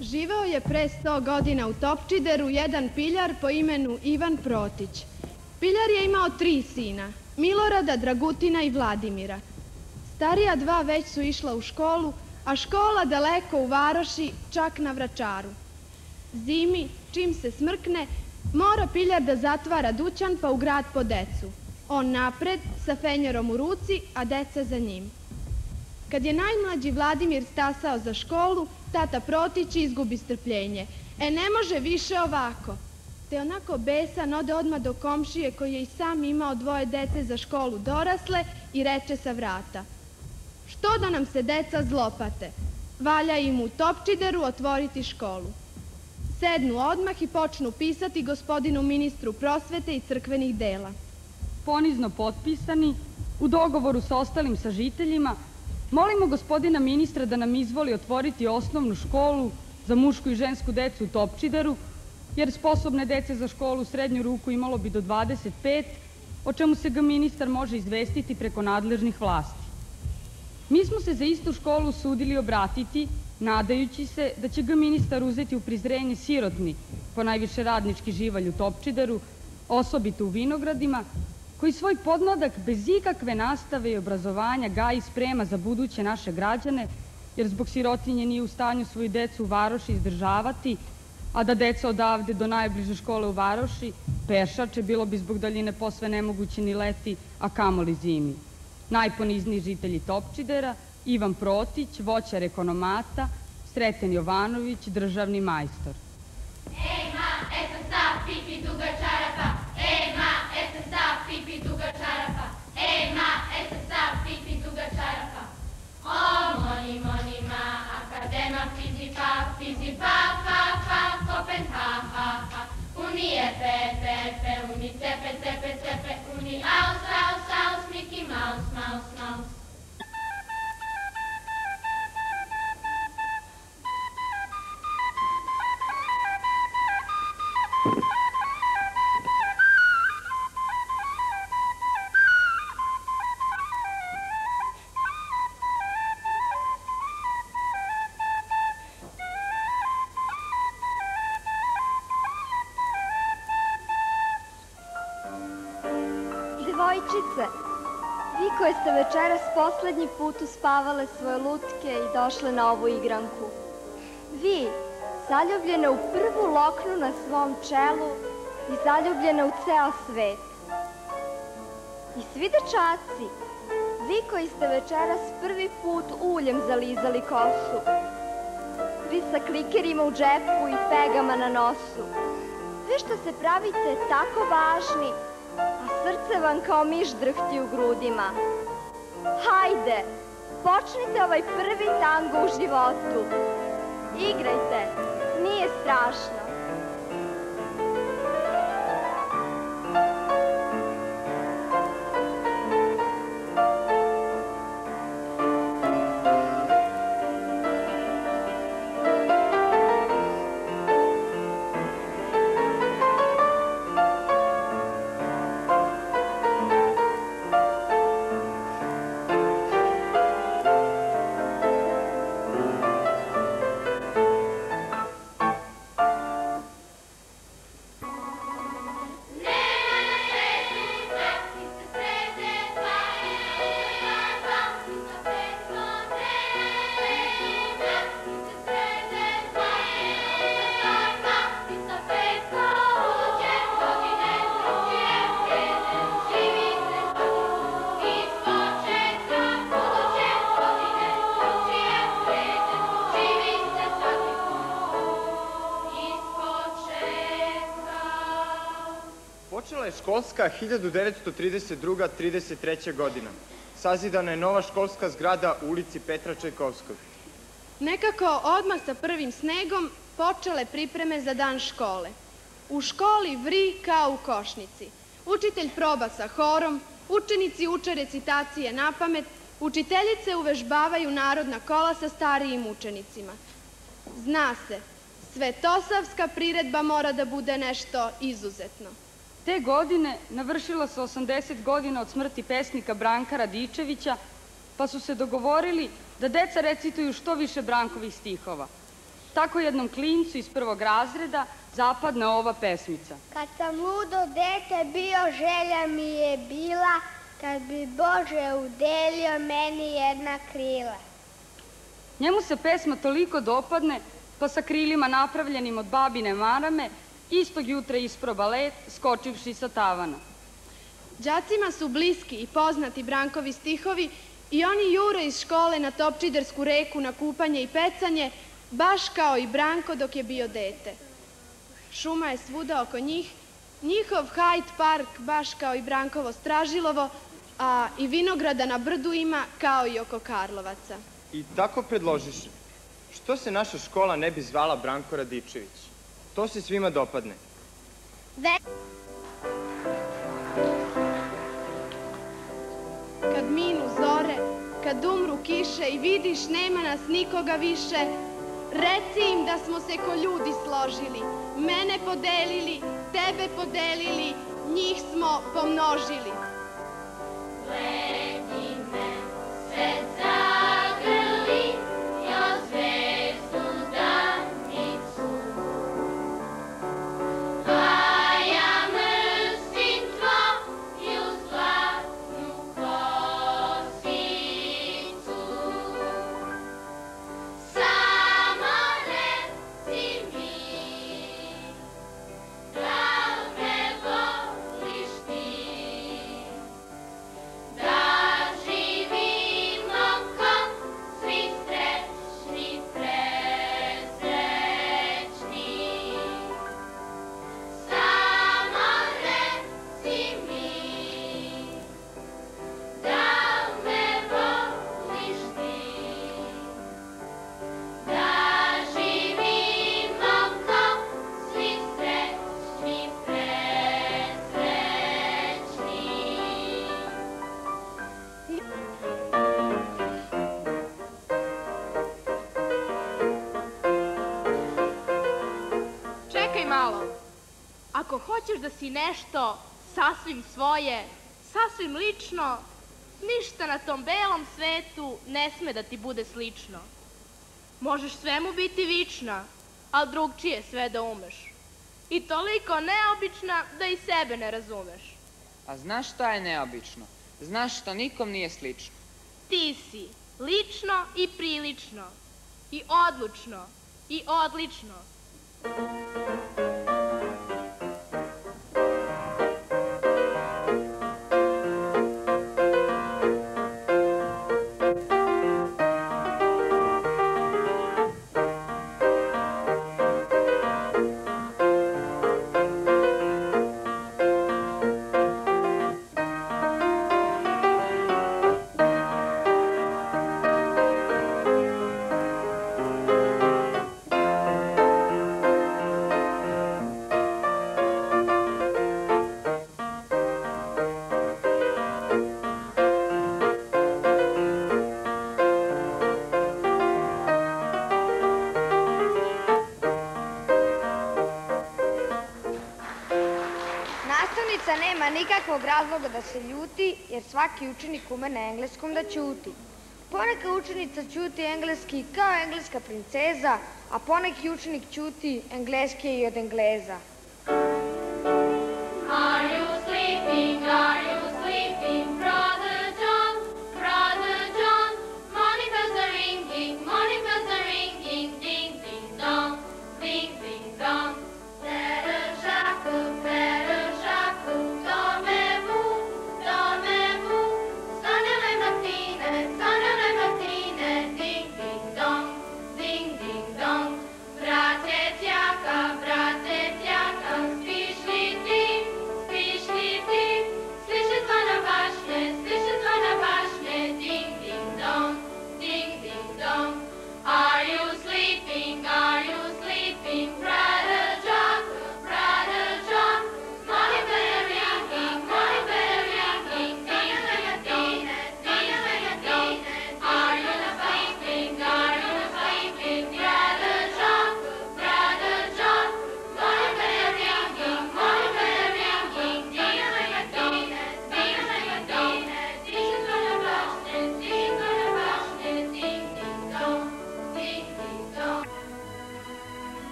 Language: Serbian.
Živeo je pre 100 godina u Topčideru jedan piljar po imenu Ivan Protić. Piljar je imao 3 sina, Milorada, Dragutina i Vladimira. Starija 2 već su išla u školu, a škola daleko u varoši, čak na Vračaru. Zimi, čim se smrkne, mora piljar da zatvara dućan pa u grad po decu. On napred, sa fenjerom u ruci, a deca za njim. Kad je najmlađi Vladimir stasao za školu, tata Protić izgubi strpljenje. Ne može više ovako. Te onako besan ode odmah do komšije koji je i sam imao 2 dece za školu dorasle i reče sa vrata: što da nam se deca zlopate? Valja im u Topčideru otvoriti školu. Sednu odmah i počnu pisati gospodinu ministru prosvete i crkvenih dela. Ponizno potpisani, u dogovoru sa ostalim sažiteljima, molimo gospodina ministra da nam izvoli otvoriti osnovnu školu za mušku i žensku decu u Topčideru, jer sposobne dece za školu u srednju ruku imalo bi do 25, o čemu se ga ministar može izvestiti preko nadležnih vlasti. Mi smo se za istu školu sudili obratiti, nadajući se da će ga ministar uzeti u prizrenje sirotni, ponajviše radnički živalj u Topčideru, osobito u vinogradima, koji svoj podmladak bez ikakve nastave i obrazovanja gaji sprema za buduće naše građane, jer zbog sirotinje nije u stanju svoju decu u varoši izdržavati, a da deca odavde do najbliže škole u varoši pešače, bilo bi zbog daljine posve nemoguće ni leti, a kamoli zimi. Najponizniji žitelji Topčidera: Ivan Protić, voćar ekonomata, Sreten Jovanović, državni majstor. Ej ma, eto stav, pipi duga čarapa. Ej ma, eto stav, pipi duga čarapa. Ej ma, eto stav, pipi duga čarapa. O, moni, moni, ma, akadema, fizi, pa, kopen, ha. Uni epe, uni cepe, uni aus, Mickey Mouse. Devojčice, vi koje ste večeras poslednji put uspavale svoje lutke i došle na ovu igranku. Vi, zaljubljene u prvu loknu na svom čelu i zaljubljene u ceo svet. I svi dečaci, vi koji ste večeras prvi put uljem zalizali kosu. Vi sa klikerima u džepu i pegama na nosu. Vi što se pravite tako važni, a srce vam kao miš drhti u grudima. Hajde, počnite ovaj prvi tango u životu. Igrajte, nije strašno. Počela je školska 1932-33. godina. Sazidana je nova školska zgrada u ulici Petra Čajkovskog. Nekako odmah sa prvim snegom počele pripreme za dan škole. U školi vri kao u košnici. Učitelj proba sa horom, učenici uče recitacije napamet, učiteljice uvežbavaju narodna kola sa starijim učenicima. Zna se, svetosavska priredba mora da bude nešto izuzetno. Te godine navršilo se 80 godina od smrti pesnika Branka Radičevića, pa su se dogovorili da deca recituju što više Brankovih stihova. tako jednom klincu iz 1. razreda zapadne ova pesmica. Kad sam ludo dete bio, želja mi je bila, kad bi Bože udelio meni jedna krila. Njemu se pesma toliko dopadne, pa sa krilima napravljenim od babine marame, istog jutra isproba let, skočivši sa tavana. Đacima su bliski i poznati Brankovi stihovi i oni jure iz škole na Topčidersku reku na kupanje i pecanje, baš kao i Branko dok je bio dete. Šuma je svuda oko njih, njihov Hyde Park baš kao i Brankovo Stražilovo, a i vinograda na brdu ima kao i oko Karlovaca. I tako predložiše, što se naša škola ne bi zvala Branko Radičević? To se svima dopadne. Kad minu zore, kad umru kiše i vidiš nema nas nikoga više, reci im da smo se ko ljudi složili, mene podelili, tebe podelili, njih smo pomnožili. Gledi me, svet zagrli, jo zvezdu danicu, a ja mrzim tvoju zlatnu kosicu. Samo reci mi, da me voliš ti, da živimo ko svi srećni, presrećni. Samo reci mi, da me voliš ti, da živimo ko svi srećni, presrećni. Čekaj malo. Ako hoćeš da si nešto sasvim svoje, sasvim lično, ništa na tom belom svetu ne sme da ti bude slično. Možeš svemu biti vična, ali drugčije sve da umeš. I toliko neobična da i sebe ne razumeš. A znaš šta je neobično? Znaš što nikom nije slično. Ti si lično i prilično, i odlučno, i odlično. Nastavnica nema nikakvog razloga da se ljuti, jer svaki učenik ume na engleskom da ćuti. Poneka učenica ćuti engleski kao engleska princeza, a poneki učenik ćuti engleski i od Engleza.